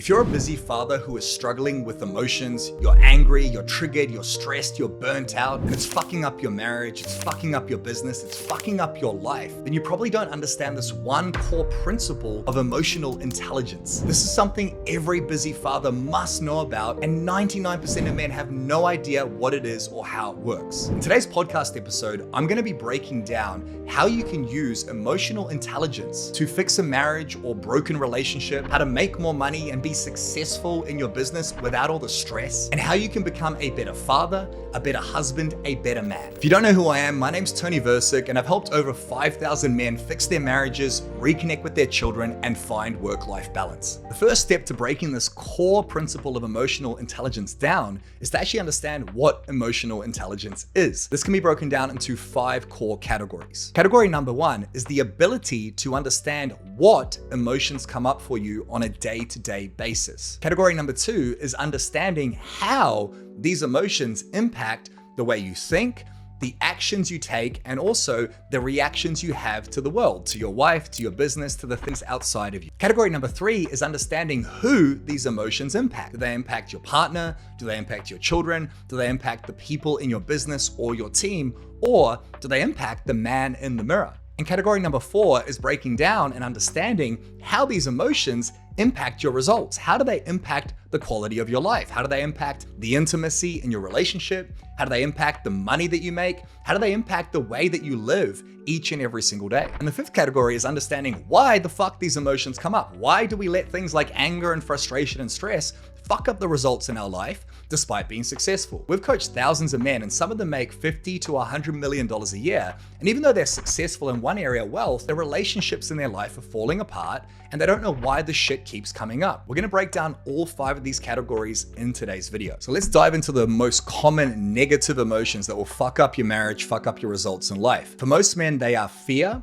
If you're a busy father who is struggling with emotions, you're angry, you're triggered, you're stressed, you're burnt out, and it's fucking up your marriage, it's fucking up your business, it's fucking up your life, then you probably don't understand this one core principle of emotional intelligence. This is something every busy father must know about, and 99% of men have no idea what it is or how it works. In today's podcast episode, I'm going to be breaking down how you can use emotional intelligence to fix a marriage or broken relationship, how to make more money and be successful in your business without all the stress, and how you can become a better father, a better husband, a better man. If you don't know who I am, my name's Tony Versick, and I've helped over 5,000 men fix their marriages, reconnect with their children, and find work-life balance. The first step to breaking this core principle of emotional intelligence down is to actually understand what emotional intelligence is. This can be broken down into 5 core categories. Category number 1 is the ability to understand what emotions come up for you on a day-to-day basis. Category number 2 is understanding how these emotions impact the way you think, the actions you take, and also the reactions you have to the world, to your wife, to your business, to the things outside of you. Category number 3 is understanding who these emotions impact. Do they impact your partner? Do they impact your children? Do they impact the people in your business or your team? Or do they impact the man in the mirror? And category number 4 is breaking down and understanding how these emotions impact your results. How do they impact the quality of your life? How do they impact the intimacy in your relationship? How do they impact the money that you make? How do they impact the way that you live each and every single day? And the 5th category is understanding why the fuck these emotions come up. Why do we let things like anger and frustration and stress fuck up the results in our life despite being successful? We've coached thousands of men, and some of them make $50 to $100 million a year. And even though they're successful in one area of wealth, their relationships in their life are falling apart and they don't know why the shit keeps coming up. We're gonna break down all 5 of these categories in today's video. So let's dive into the most common negative emotions that will fuck up your marriage, fuck up your results in life. For most men, they are fear,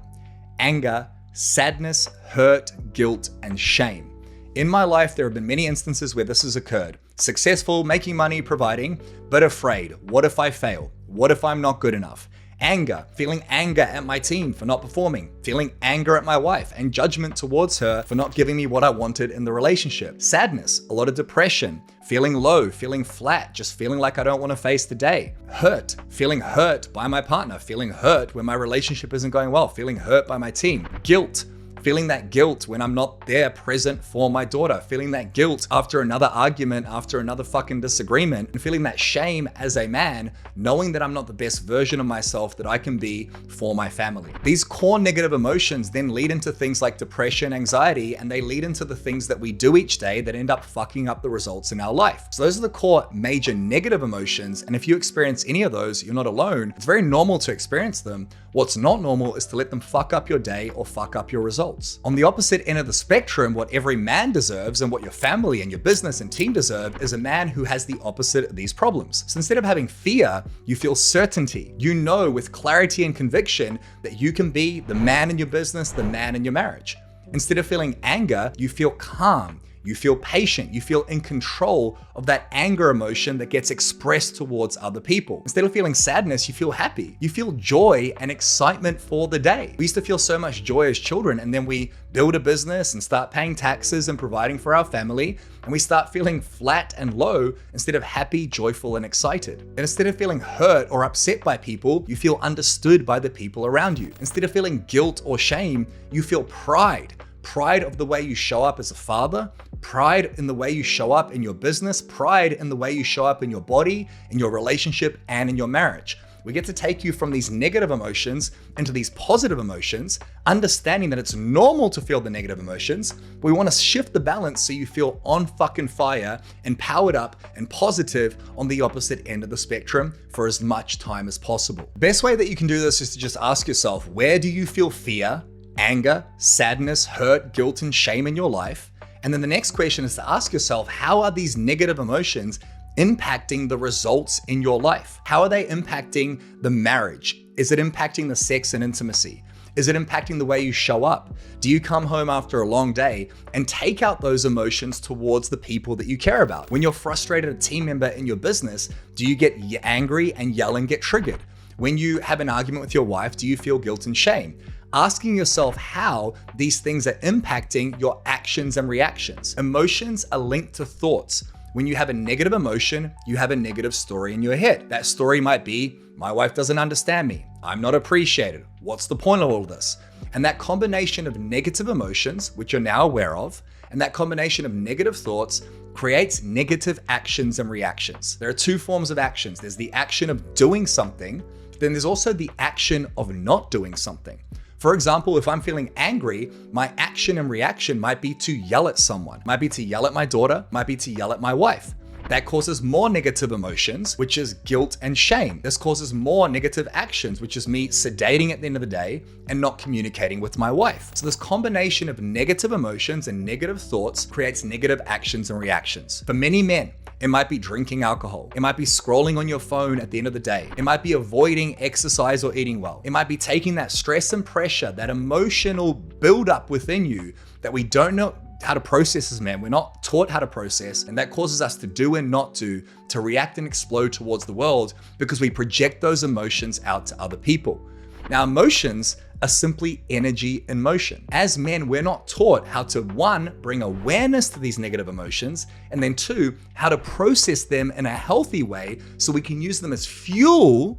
anger, sadness, hurt, guilt, and shame. In my life, there have been many instances where this has occurred. Successful, making money, providing, but afraid. What if I fail? What if I'm not good enough? Anger, feeling anger at my team for not performing, feeling anger at my wife and judgment towards her for not giving me what I wanted in the relationship. Sadness, a lot of depression, feeling low, feeling flat, just feeling like I don't want to face the day. Hurt, feeling hurt by my partner, feeling hurt when my relationship isn't going well, feeling hurt by my team. Guilt, feeling that guilt when I'm not there present for my daughter, feeling that guilt after another argument, after another fucking disagreement, and feeling that shame as a man, knowing that I'm not the best version of myself that I can be for my family. These core negative emotions then lead into things like depression, anxiety, and they lead into the things that we do each day that end up fucking up the results in our life. So those are the core major negative emotions, and if you experience any of those, you're not alone. It's very normal to experience them. What's not normal is to let them fuck up your day or fuck up your results. On the opposite end of the spectrum, what every man deserves and what your family and your business and team deserve is a man who has the opposite of these problems. So instead of having fear, you feel certainty. You know with clarity and conviction that you can be the man in your business, the man in your marriage. Instead of feeling anger, you feel calm. You feel patient, you feel in control of that anger emotion that gets expressed towards other people. Instead of feeling sadness, you feel happy. You feel joy and excitement for the day. We used to feel so much joy as children, and then we build a business and start paying taxes and providing for our family, and we start feeling flat and low instead of happy, joyful, and excited. And instead of feeling hurt or upset by people, you feel understood by the people around you. Instead of feeling guilt or shame, you feel pride. Pride of the way you show up as a father, pride in the way you show up in your business, pride in the way you show up in your body, in your relationship, and in your marriage. We get to take you from these negative emotions into these positive emotions, understanding that it's normal to feel the negative emotions. We want to shift the balance so you feel on fucking fire and powered up and positive on the opposite end of the spectrum for as much time as possible. The best way that you can do this is to just ask yourself, where do you feel fear, anger, sadness, hurt, guilt, and shame in your life? And then the next question is to ask yourself, how are these negative emotions impacting the results in your life? How are they impacting the marriage? Is it impacting the sex and intimacy? Is it impacting the way you show up? Do you come home after a long day and take out those emotions towards the people that you care about? When you're frustrated a team member in your business, do you get angry and yell and get triggered? When you have an argument with your wife, do you feel guilt and shame? asking yourself how these things are impacting your actions and reactions. Emotions are linked to thoughts. When you have a negative emotion, you have a negative story in your head. That story might be, my wife doesn't understand me. I'm not appreciated. What's the point of all of this? And that combination of negative emotions, which you're now aware of, and that combination of negative thoughts creates negative actions and reactions. There are two forms of actions. There's the action of doing something, then there's also the action of not doing something. For example, if I'm feeling angry, my action and reaction might be to yell at someone, might be to yell at my daughter, might be to yell at my wife. That causes more negative emotions, which is guilt and shame. This causes more negative actions, which is me sedating at the end of the day and not communicating with my wife. So this combination of negative emotions and negative thoughts creates negative actions and reactions. For many men, it might be drinking alcohol. It might be scrolling on your phone at the end of the day. It might be avoiding exercise or eating well. It might be taking that stress and pressure, that emotional buildup within you that we don't know how to process as men. We're not taught how to process, and that causes us to do and not do, to react and explode towards the world because we project those emotions out to other people. Now, emotions are simply energy in motion. As men, we're not taught how to, one, bring awareness to these negative emotions, and then two, how to process them in a healthy way so we can use them as fuel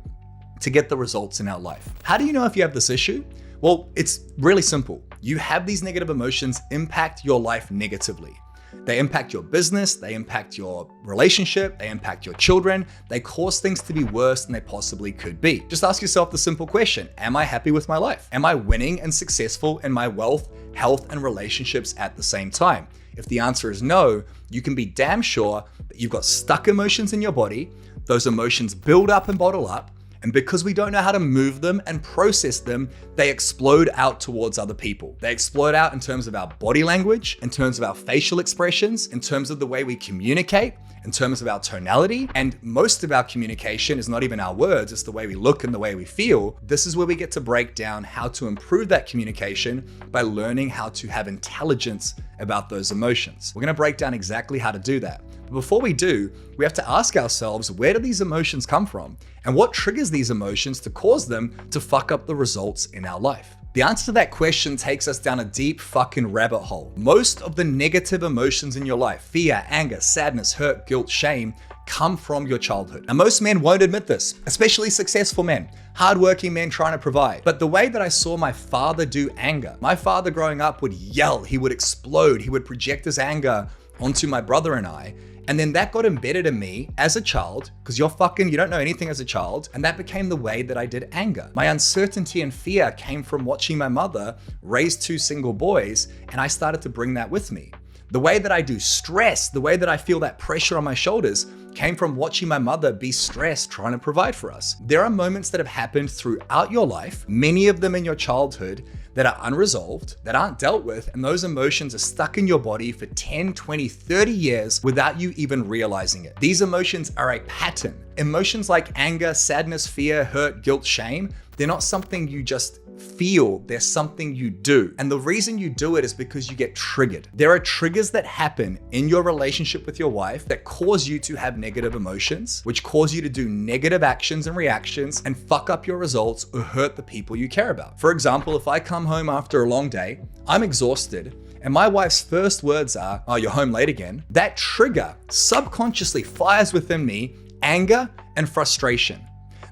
to get the results in our life. How do you know if you have this issue? Well, it's really simple. You have these negative emotions impact your life negatively. They impact your business, they impact your relationship, they impact your children, they cause things to be worse than they possibly could be. Just ask yourself the simple question, am I happy with my life? Am I winning and successful in my wealth, health, and relationships at the same time? If the answer is no, you can be damn sure that you've got stuck emotions in your body, those emotions build up and bottle up, and because we don't know how to move them and process them, they explode out towards other people. They explode out in terms of our body language, in terms of our facial expressions, in terms of the way we communicate, in terms of our tonality. And most of our communication is not even our words, it's the way we look and the way we feel. This is where we get to break down how to improve that communication by learning how to have intelligence about those emotions. We're gonna break down exactly how to do that. But before we do, we have to ask ourselves, where do these emotions come from? And what triggers these emotions to cause them to fuck up the results in our life? The answer to that question takes us down a deep fucking rabbit hole. Most of the negative emotions in your life, fear, anger, sadness, hurt, guilt, shame, come from your childhood. And most men won't admit this, especially successful men, hardworking men trying to provide. But the way that I saw my father do anger, my father growing up would yell, he would explode, he would project his anger onto my brother and I. And then that got embedded in me as a child, because you don't know anything as a child. And that became the way that I did anger. My uncertainty and fear came from watching my mother raise two single boys, and I started to bring that with me. The way that I do stress, the way that I feel that pressure on my shoulders came from watching my mother be stressed trying to provide for us. There are moments that have happened throughout your life, many of them in your childhood, that are unresolved, that aren't dealt with, and those emotions are stuck in your body for 10, 20, 30 years without you even realizing it. These emotions are a pattern. Emotions like anger, sadness, fear, hurt, guilt, shame, they're not something you just feel, they're something you do. And the reason you do it is because you get triggered. There are triggers that happen in your relationship with your wife that cause you to have negative emotions, which cause you to do negative actions and reactions and fuck up your results or hurt the people you care about. For example, if I come home after a long day, I'm exhausted, and my wife's first words are, "Oh, you're home late again," that trigger subconsciously fires within me anger and frustration.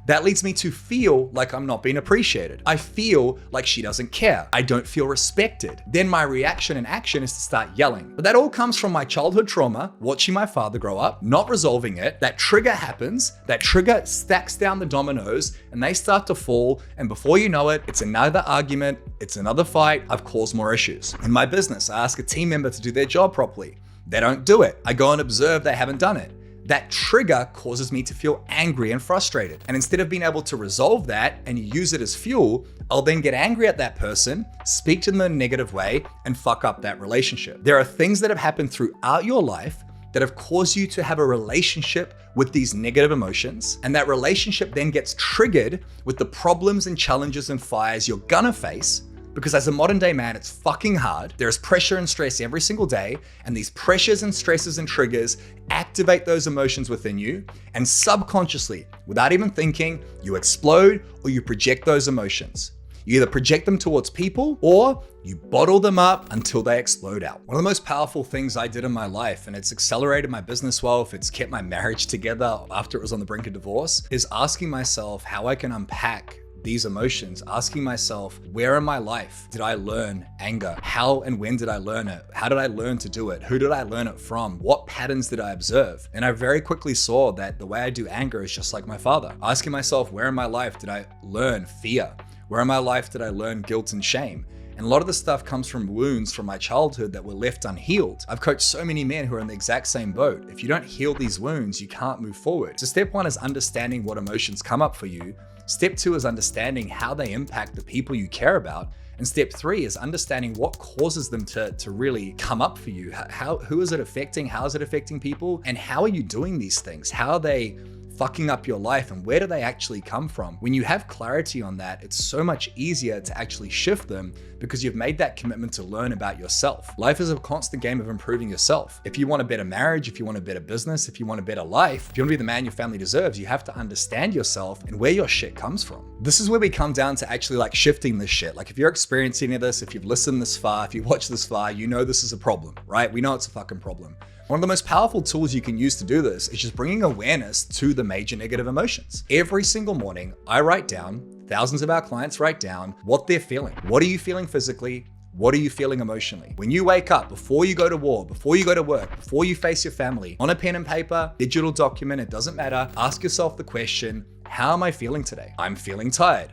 That leads me to feel like I'm not being appreciated. I feel like she doesn't care. I don't feel respected. Then my reaction and action is to start yelling. But that all comes from my childhood trauma, watching my father grow up, not resolving it. That trigger happens, that trigger stacks down the dominoes, and they start to fall. And before you know it, it's another argument, it's another fight. I've caused more issues. In my business, I ask a team member to do their job properly. They don't do it. I go and observe they haven't done it. That trigger causes me to feel angry and frustrated. And instead of being able to resolve that and use it as fuel, I'll then get angry at that person, speak to them in a negative way, and fuck up that relationship. There are things that have happened throughout your life that have caused you to have a relationship with these negative emotions. And that relationship then gets triggered with the problems and challenges and fires you're gonna face. Because as a modern day man, it's fucking hard. There is pressure and stress every single day, and these pressures and stresses and triggers activate those emotions within you, and subconsciously, without even thinking, you explode or you project those emotions. You either project them towards people or you bottle them up until they explode out. One of the most powerful things I did in my life, and it's accelerated my business wealth, it's kept my marriage together after it was on the brink of divorce, is asking myself how I can unpack these emotions, asking myself, where in my life did I learn anger? How and when did I learn it? How did I learn to do it? Who did I learn it from? What patterns did I observe? And I very quickly saw that the way I do anger is just like my father. Asking myself, where in my life did I learn fear? Where in my life did I learn guilt and shame? And a lot of the stuff comes from wounds from my childhood that were left unhealed. I've coached so many men who are in the exact same boat. If you don't heal these wounds, you can't move forward. So step one is understanding what emotions come up for you. Step two is understanding how they impact the people you care about. And step three is understanding what causes them to really come up for you. Who is it affecting? How is it affecting people? And how are you doing these things? How are they fucking up your life, and where do they actually come from? When you have clarity on that, it's so much easier to actually shift them because you've made that commitment to learn about yourself. Life is a constant game of improving yourself. If you want a better marriage, if you want a better business, if you want a better life, if you want to be the man your family deserves, you have to understand yourself and where your shit comes from. This is where we come down to actually like shifting this shit. Like if you're experiencing any of this, if you've listened this far, if you've watched this far, you know this is a problem, right? We know it's a fucking problem. One of the most powerful tools you can use to do this is just bringing awareness to the major negative emotions. Every single morning, I write down, thousands of our clients write down what they're feeling. What are you feeling physically? What are you feeling emotionally? When you wake up, before you go to war, before you go to work, before you face your family, on a pen and paper, digital document, it doesn't matter. Ask yourself the question, how am I feeling today? I'm feeling tired.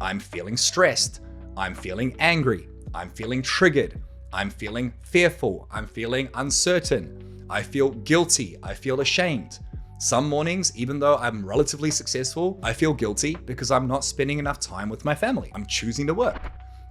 I'm feeling stressed. I'm feeling angry. I'm feeling triggered. I'm feeling fearful. I'm feeling uncertain. I feel guilty. I feel ashamed. Some mornings, even though I'm relatively successful, I feel guilty because I'm not spending enough time with my family. I'm choosing to work.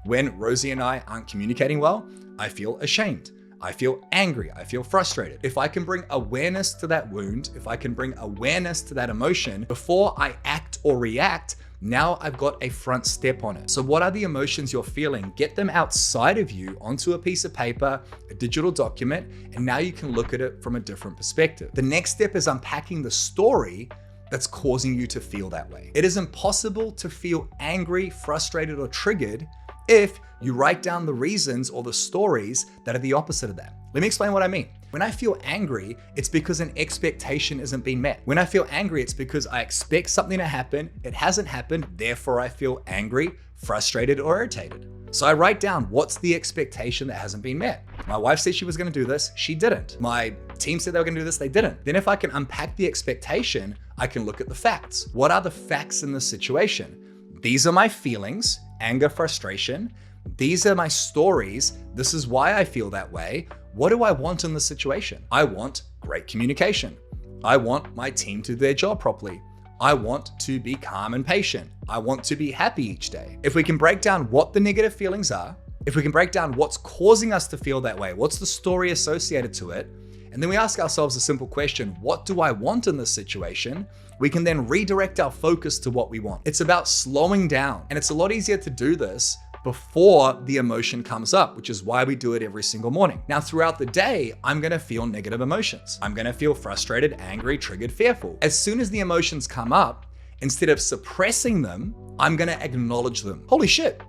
When Rosie and I aren't communicating well, I feel ashamed. I feel angry. I feel frustrated. If I can bring awareness to that wound, if I can bring awareness to that emotion before I act or react, now I've got a front step on it. So what are the emotions you're feeling? Get them outside of you onto a piece of paper, a digital document, and now you can look at it from a different perspective. The next step is unpacking the story that's causing you to feel that way. It is impossible to feel angry, frustrated, or triggered if you write down the reasons or the stories that are the opposite of that. Let me explain what I mean. When I feel angry, it's because an expectation isn't being met. When I feel angry, it's because I expect something to happen, it hasn't happened, therefore I feel angry, frustrated, or irritated. So I write down what's the expectation that hasn't been met. My wife said she was gonna do this, she didn't. My team said they were gonna do this, they didn't. Then if I can unpack the expectation, I can look at the facts. What are the facts in this situation? These are my feelings, anger, frustration. These are my stories. This is why I feel that way. What do I want in the situation? I want great communication. I want my team to do their job properly. I want to be calm and patient. I want to be happy each day. If we can break down what the negative feelings are, if we can break down what's causing us to feel that way, what's the story associated to it, and then we ask ourselves a simple question, what do I want in this situation? We can then redirect our focus to what we want. It's about slowing down, and it's a lot easier to do this before the emotion comes up, which is why we do it every single morning. Now, throughout the day, I'm gonna feel negative emotions. I'm gonna feel frustrated, angry, triggered, fearful. As soon as the emotions come up, instead of suppressing them, I'm gonna acknowledge them. Holy shit,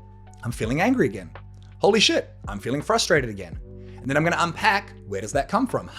I'm feeling angry again. Holy shit, I'm feeling frustrated again. And then I'm gonna unpack, where does that come from?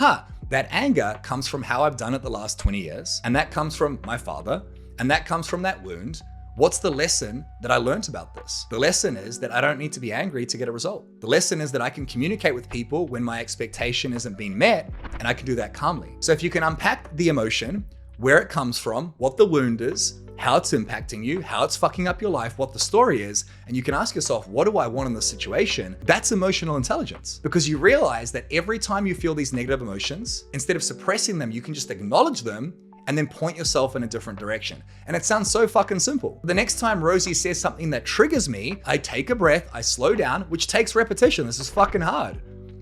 That anger comes from how I've done it the last 20 years, and that comes from my father, and that comes from that wound. What's the lesson that I learned about this? The lesson is that I don't need to be angry to get a result. The lesson is that I can communicate with people when my expectation isn't being met, and I can do that calmly. So if you can unpack the emotion, where it comes from, what the wound is, how it's impacting you, how it's fucking up your life, what the story is, and you can ask yourself, what do I want in this situation? That's emotional intelligence, because you realize that every time you feel these negative emotions, instead of suppressing them, you can just acknowledge them and then point yourself in a different direction. And it sounds so fucking simple. The next time Rosie says something that triggers me, I take a breath, I slow down, which takes repetition. This is fucking hard.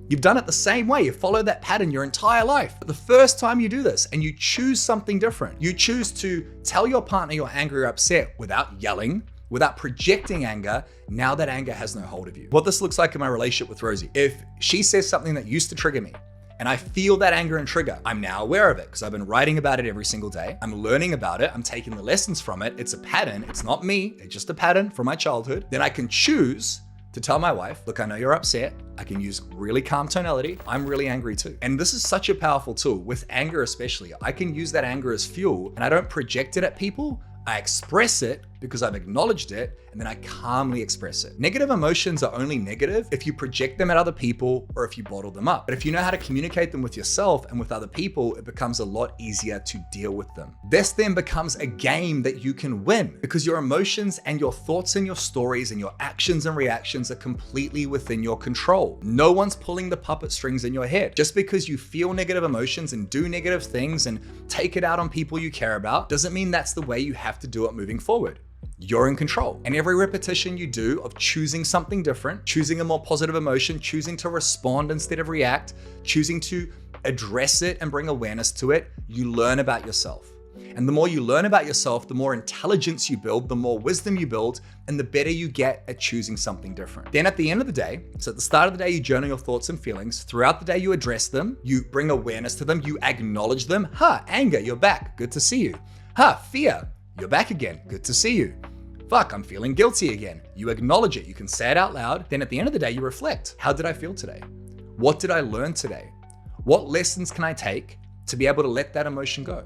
You've done it the same way. You follow that pattern your entire life. But the first time you do this and you choose something different, you choose to tell your partner you're angry or upset without yelling, without projecting anger, now that anger has no hold of you. What this looks like in my relationship with Rosie, if she says something that used to trigger me, and I feel that anger and trigger, I'm now aware of it because I've been writing about it every single day. I'm learning about it. I'm taking the lessons from it. It's a pattern. It's not me. It's just a pattern from my childhood. Then I can choose to tell my wife, look, I know you're upset. I can use really calm tonality. I'm really angry too. And this is such a powerful tool with anger, especially. I can use that anger as fuel and I don't project it at people. I express it because I've acknowledged it, and then I calmly express it. Negative emotions are only negative if you project them at other people or if you bottle them up. But if you know how to communicate them with yourself and with other people, it becomes a lot easier to deal with them. This then becomes a game that you can win because your emotions and your thoughts and your stories and your actions and reactions are completely within your control. No one's pulling the puppet strings in your head. Just because you feel negative emotions and do negative things and take it out on people you care about doesn't mean that's the way you have to do it moving forward. You're in control. And every repetition you do of choosing something different, choosing a more positive emotion, choosing to respond instead of react, choosing to address it and bring awareness to it, you learn about yourself. And the more you learn about yourself, the more intelligence you build, the more wisdom you build, and the better you get at choosing something different. Then at the end of the day, so at the start of the day, you journal your thoughts and feelings. Throughout the day, you address them, you bring awareness to them, you acknowledge them. Anger, you're back, good to see you. Fear, you're back again, good to see you. Fuck, I'm feeling guilty again. You acknowledge it, you can say it out loud. Then at the end of the day, you reflect. How did I feel today? What did I learn today? What lessons can I take to be able to let that emotion go?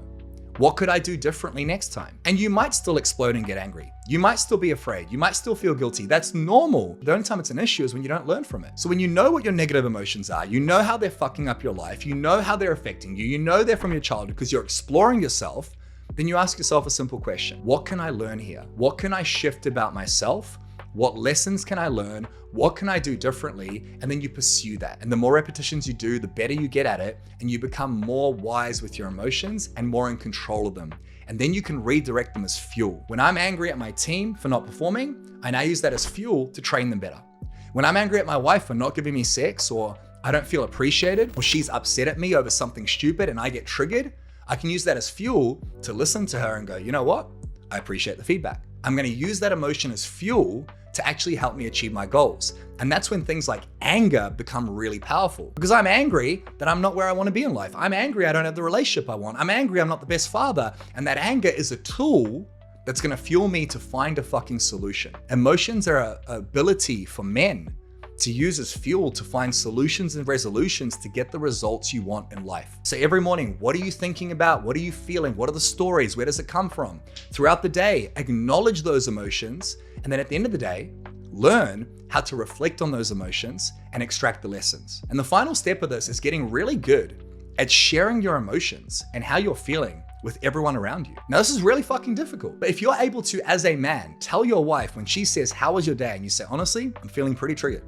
What could I do differently next time? And you might still explode and get angry. You might still be afraid. You might still feel guilty. That's normal. The only time it's an issue is when you don't learn from it. So when you know what your negative emotions are, you know how they're fucking up your life, you know how they're affecting you, you know they're from your childhood because you're exploring yourself, then you ask yourself a simple question. What can I learn here? What can I shift about myself? What lessons can I learn? What can I do differently? And then you pursue that. And the more repetitions you do, the better you get at it, and you become more wise with your emotions and more in control of them. And then you can redirect them as fuel. When I'm angry at my team for not performing, I now use that as fuel to train them better. When I'm angry at my wife for not giving me sex, or I don't feel appreciated, or she's upset at me over something stupid and I get triggered, I can use that as fuel to listen to her and go, you know what? I appreciate the feedback. I'm gonna use that emotion as fuel to actually help me achieve my goals. And that's when things like anger become really powerful. Because I'm angry that I'm not where I want to be in life. I'm angry I don't have the relationship I want. I'm angry I'm not the best father. And that anger is a tool that's gonna fuel me to find a fucking solution. Emotions are an ability for men to use as fuel to find solutions and resolutions to get the results you want in life. So every morning, what are you thinking about? What are you feeling? What are the stories? Where does it come from? Throughout the day, acknowledge those emotions. And then at the end of the day, learn how to reflect on those emotions and extract the lessons. And the final step of this is getting really good at sharing your emotions and how you're feeling with everyone around you. Now, this is really fucking difficult, but if you're able to, as a man, tell your wife when she says, how was your day? And you say, honestly, I'm feeling pretty triggered.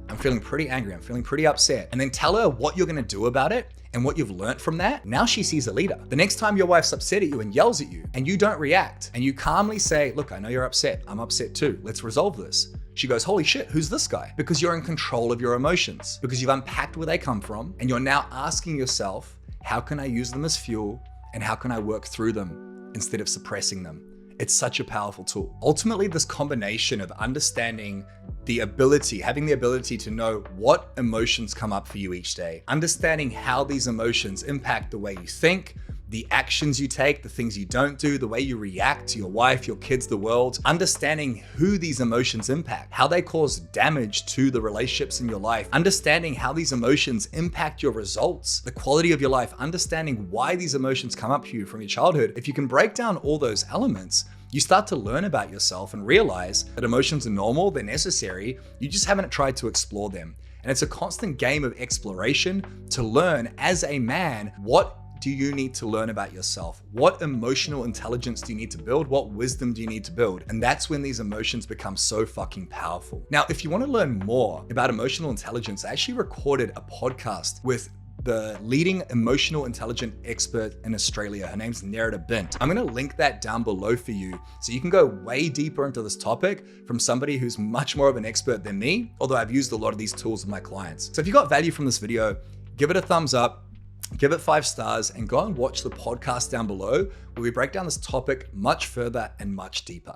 I'm feeling pretty angry. I'm feeling pretty upset. And then tell her what you're gonna do about it and what you've learned from that. Now she sees a leader. The next time your wife's upset at you and yells at you and you don't react and you calmly say, look, I know you're upset. I'm upset too. Let's resolve this. She goes, holy shit, who's this guy? Because you're in control of your emotions, because you've unpacked where they come from, and you're now asking yourself, how can I use them as fuel and how can I work through them instead of suppressing them? It's such a powerful tool. Ultimately, this combination of understanding having the ability to know what emotions come up for you each day, understanding how these emotions impact the way you think, the actions you take, the things you don't do, the way you react to your wife, your kids, the world, understanding who these emotions impact, how they cause damage to the relationships in your life, understanding how these emotions impact your results, the quality of your life, understanding why these emotions come up for you from your childhood. If you can break down all those elements, you start to learn about yourself and realize that emotions are normal, they're necessary, you just haven't tried to explore them. And it's a constant game of exploration to learn as a man, what do you need to learn about yourself? What emotional intelligence do you need to build? What wisdom do you need to build? And that's when these emotions become so fucking powerful. Now, if you want to learn more about emotional intelligence, I actually recorded a podcast with the leading emotional intelligent expert in Australia. Her name's Nerida Bint. I'm gonna link that down below for you so you can go way deeper into this topic from somebody who's much more of an expert than me, although I've used a lot of these tools with my clients. So if you got value from this video, give it a thumbs up, give it 5 stars, and go and watch the podcast down below where we break down this topic much further and much deeper.